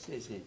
谢谢。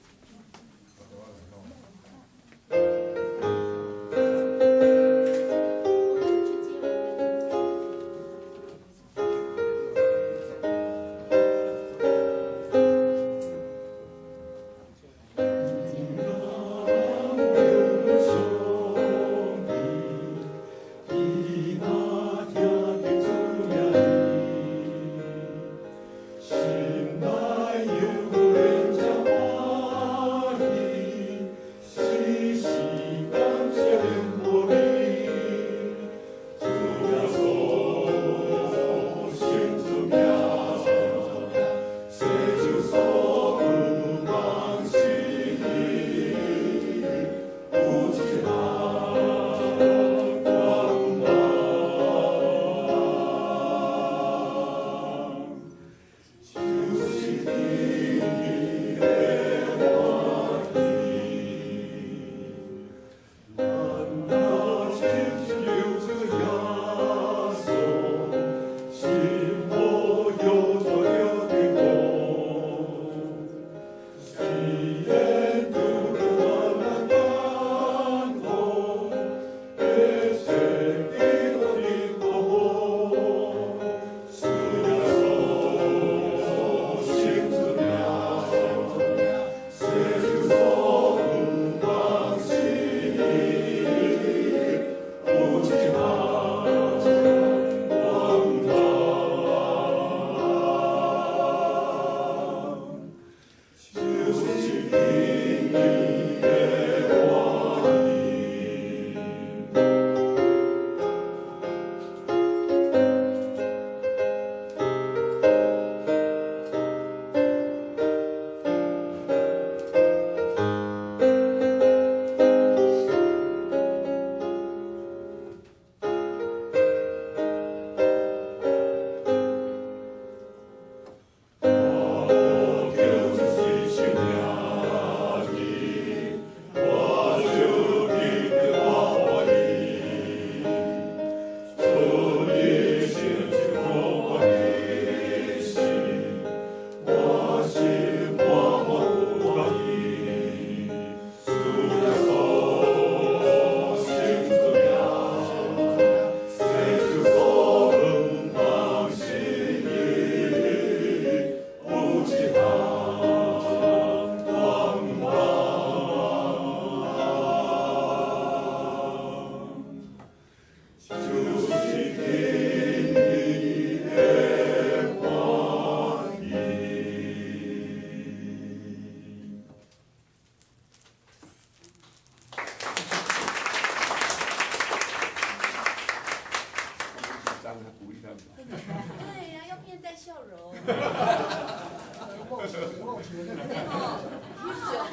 对呀，要面带笑容。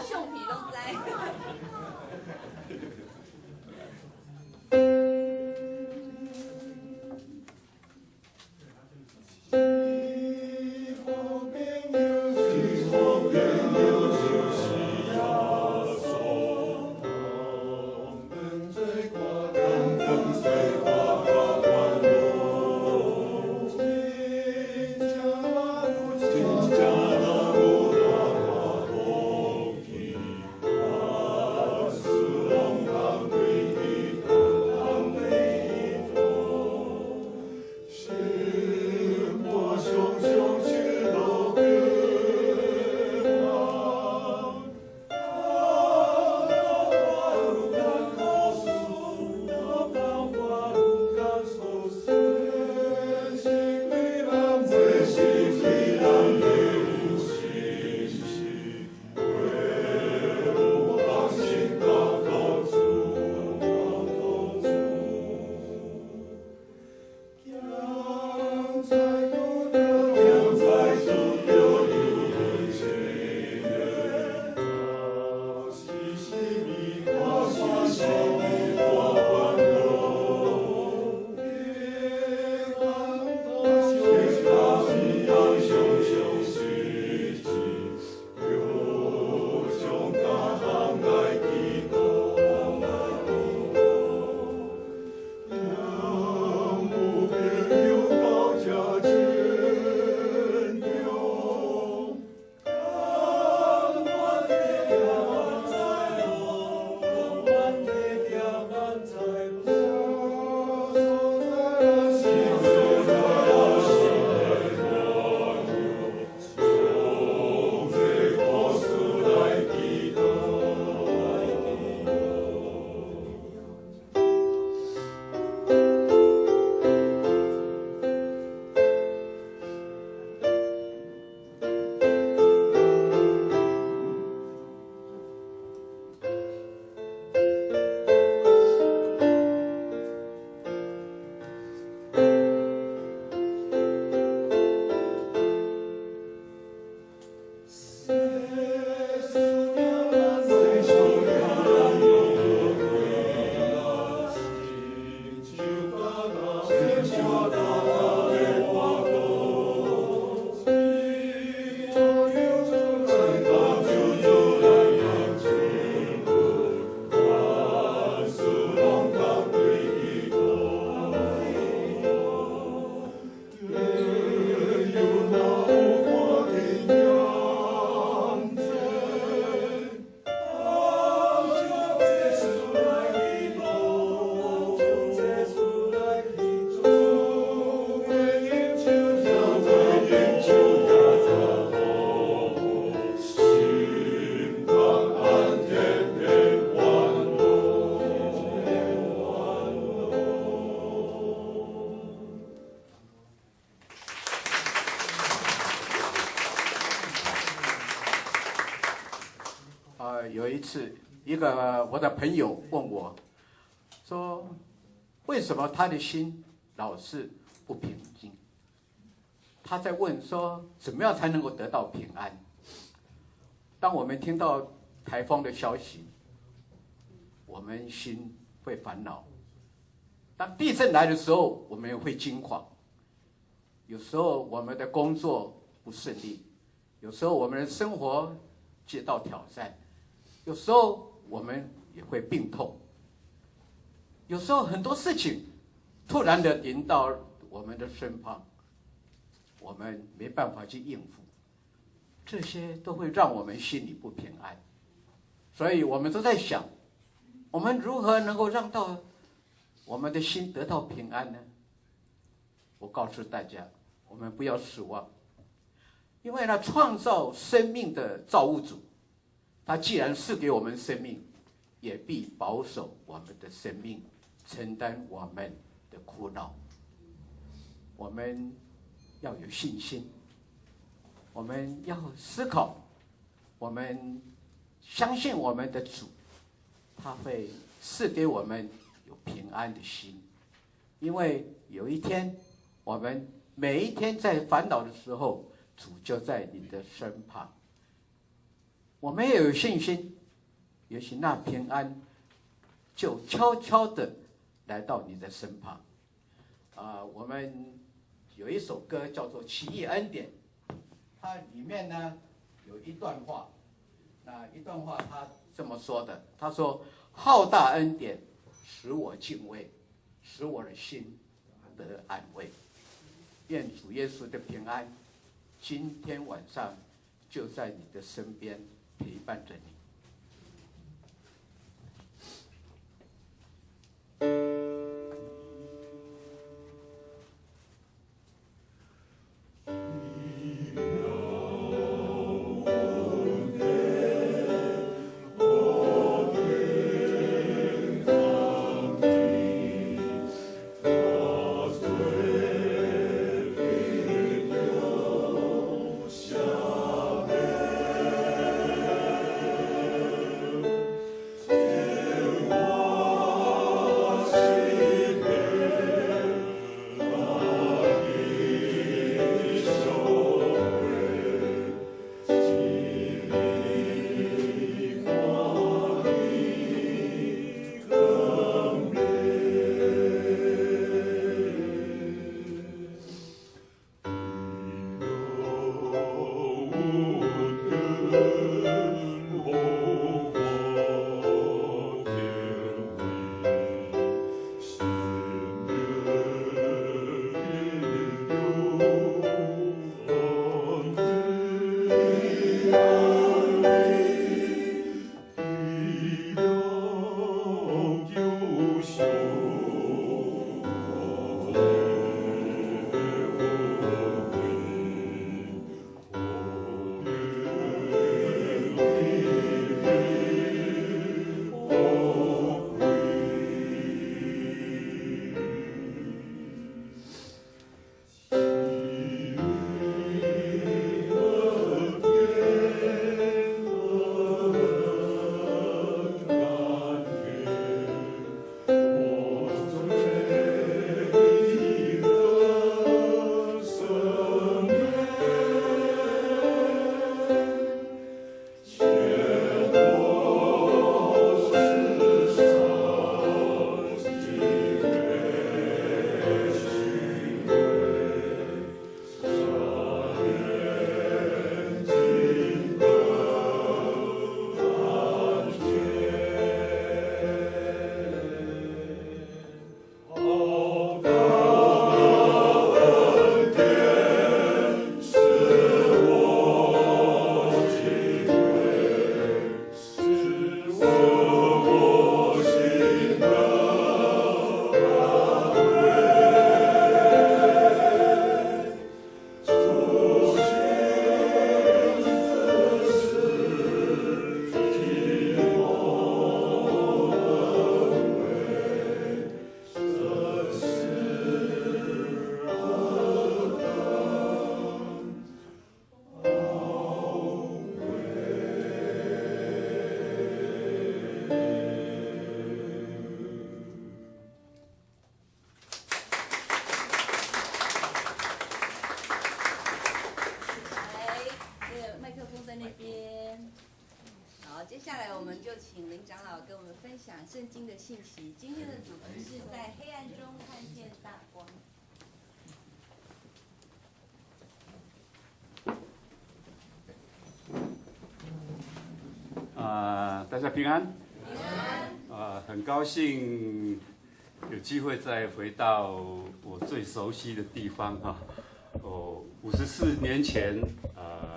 橡皮拢知。是。有一次，我的朋友问我，说为什么他的心老是不平静？他在问说，怎么样才能够得到平安？当我们听到台风的消息，我们心会烦恼；当地震来的时候，我们会惊慌。有时候我们的工作不顺利，有时候我们的生活接到挑战，有时候我们也会病痛，有时候很多事情突然的临到我们的身旁，我们没办法去应付，这些都会让我们心里不平安。所以我们都在想，我们如何能够让到我们的心得到平安呢？我告诉大家，我们不要失望，因为呢，创造生命的造物主，他既然赐给我们生命，也必保守我们的生命，承担我们的苦恼。我们要有信心，我们要思考，我们相信我们的主，他会赐给我们有平安的心。因为有一天，我们每一天在烦恼的时候，主就在你的身旁。我们也有信心，也许那平安就悄悄的来到你的身旁。我们有一首歌叫做《奇异恩典》，它里面呢有一段话，那一段话他这么说的，他说：浩大恩典使我敬畏，使我的心得安慰。愿主耶稣的平安今天晚上就在你的身边陪伴着你。接下来我们就请林长老跟我们分享圣经的信息。今天的主题是在黑暗中看见大光。大家平安。很高兴有机会再回到我最熟悉的地方哈。54年前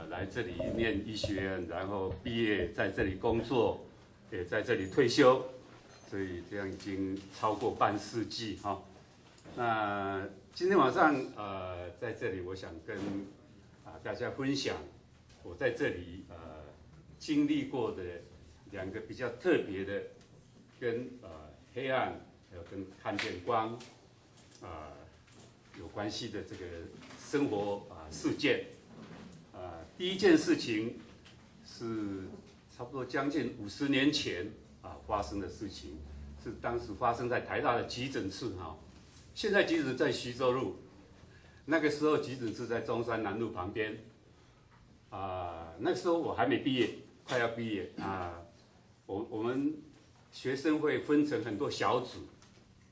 来这里念医学院，然后毕业，在这里工作，也在这里退休，所以这样已经超过半世纪哈。那今天晚上在这里，我想跟大家分享我在这里经历过的2个比较特别的，跟黑暗还有跟看见光有关系的这个生活事件。第一件事情是差不多将近50年前发生的事情，是当时发生在台大的急诊室哈。现在急诊在徐州路，那个时候急诊室在中山南路旁边。那时候我还没毕业，快要毕业我们学生会分成很多小组，